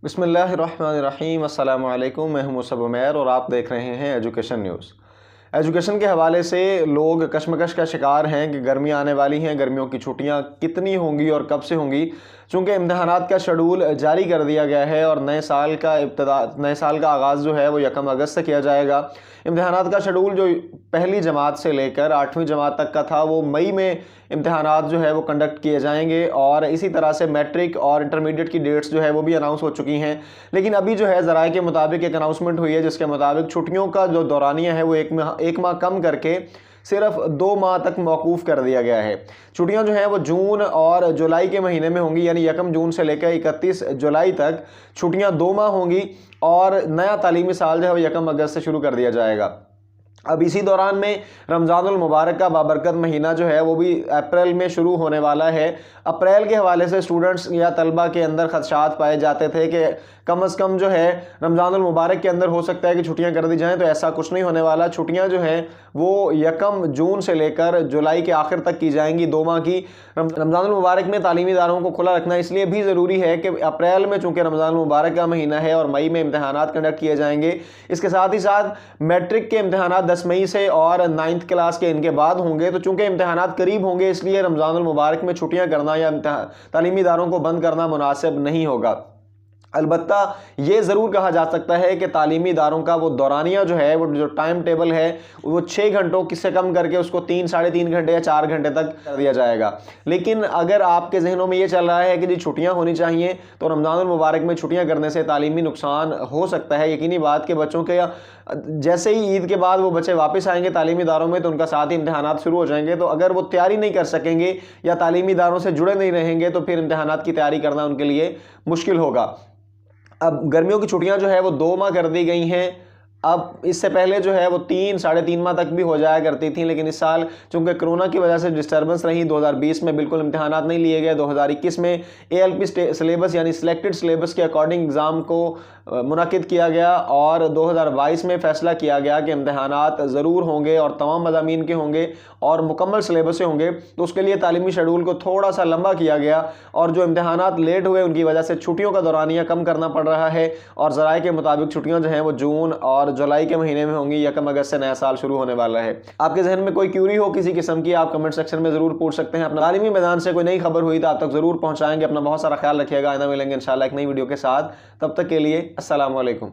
बिस्मिल्लाहिर्रहमानिर्रहीम अस्सलामु अलैकुम। मैं हूं मुसअब उमैर और आप देख रहे हैं एजुकेशन न्यूज़। एजुकेशन के हवाले से लोग कशमकश का शिकार हैं कि गर्मियां आने वाली हैं, गर्मियों की छुट्टियां कितनी होंगी और कब से होंगी। चूँकि इम्तहानात का शेड्यूल जारी कर दिया गया है और नए साल का आगाज़ जो है वो 1 अगस्त से किया जाएगा। इम्तहानात का शेड्यूल जो पहली जमात से लेकर 8वीं जमात तक का था वो मई में इम्तहानात जो है वो कंडक्ट किए जाएंगे और इसी तरह से मैट्रिक और इंटरमीडिएट की डेट्स जो है वो भी अनाउंस हो चुकी हैं। लेकिन अभी जो है ज़राए के मुताबिक एक अनाउंसमेंट हुई है जिसके मुताबिक छुट्टियों का जो दौरानिया है वो एक माह कम करके सिर्फ 2 माह तक मौकूफ़ कर दिया गया है। छुट्टियां जो हैं वो जून और जुलाई के महीने में होंगी, यानी 1 जून से लेकर 31 जुलाई तक छुट्टियां 2 माह होंगी और नया तालीमी साल जो है वो 1 अगस्त से शुरू कर दिया जाएगा। अब इसी दौरान में रमज़ानुल मुबारक का बाबरकत महीना जो है वो भी अप्रैल में शुरू होने वाला है। अप्रैल के हवाले से स्टूडेंट्स या तलबा के अंदर खदशात पाए जाते थे कि कम से कम जो है रमज़ानुल मुबारक के अंदर हो सकता है कि छुट्टियां कर दी जाएं, तो ऐसा कुछ नहीं होने वाला। छुट्टियां जो हैं वो 1 जून से लेकर जुलाई के आखिर तक की जाएंगी, 2 माह की। रमज़ानुल मुबारक में तालीमी इदारों को खुला रखना इसलिए भी ज़रूरी है कि अप्रैल में चूँकि रमज़ानुल मुबारक का महीना है और मई में इम्तहानात कंडक्ट किए जाएंगे। इसके साथ ही साथ मैट्रिक के इम्तहानात 10 मई से और 9th क्लास के इनके बाद होंगे। तो चूंकि इम्तहानात करीब होंगे इसलिए रमज़ानुल मुबारक में छुट्टियां करना या तालीमी इदारों को बंद करना मुनासिब नहीं होगा। अलबत्ता ये ज़रूर कहा जा सकता है कि तालीमी इदारों का वो दौरानिया जो है वो जो टाइम टेबल है वो 6 घंटों किससे कम करके उसको 3 साढ़े 3 घंटे या 4 घंटे तक कर दिया जाएगा। लेकिन अगर आपके जहनों में ये चल रहा है कि जी छुट्टियां होनी चाहिए, तो रमज़ानुल मुबारक में छुट्टियां करने से तालीमी नुकसान हो सकता है। यकीनी बात कि बच्चों के जैसे ही ईद के बाद वो बच्चे वापस आएंगे तालीमी इदारों में तो उनका साथ ही इम्तहानात शुरू हो जाएंगे। तो अगर वो तैयारी नहीं कर सकेंगे या तालीमी इदारों से जुड़े नहीं रहेंगे तो फिर इम्तहानात की तैयारी करना उनके लिए मुश्किल होगा। अब गर्मियों की छुट्टियां जो है वो 2 माह कर दी गई हैं। अब इससे पहले जो है वो 3 साढ़े 3 माह तक भी हो जाया करती थी, लेकिन इस साल चूंकि कोरोना की वजह से डिस्टर्बेंस रही, 2020 में बिल्कुल इम्तहानात नहीं लिए गए। 2021 में ALP सिलेबस यानी सिलेक्टेड सिलेबस के अकॉर्डिंग एग्ज़ाम को मुनक़िद किया गया और 2022 में फ़ैसला किया गया कि इम्तहानात ज़रूर होंगे और तमाम मज़ामीन के होंगे और मुकम्मल सिलेबस से होंगे। तो उसके लिए तालीमी शेड्यूल को थोड़ा सा लंबा किया गया और जो इम्तहानात लेट हुए उनकी वजह से छुट्टियों का दौरानिया कम करना पड़ रहा है और ज़राए के मुताबिक छुट्टियाँ जो हैं वो जून और जुलाई के महीने में होंगी। 1 अगस्त से नया साल शुरू होने वाला है। आपके जहन में कोई क्यूरी हो किसी किस्म की, आप कमेंट सेक्शन में ज़रूर पूछ सकते हैं। अपना तालीमी मैदान से कोई नई खबर हुई तो आप तक ज़रूर पहुँचाएंगे। अपना बहुत सारा ख्याल रखिएगा। आइंदा मिलेंगे इंशाल्लाह एक नई वीडियो के साथ। तब तक के लिए अस्सलामु अलैकुम।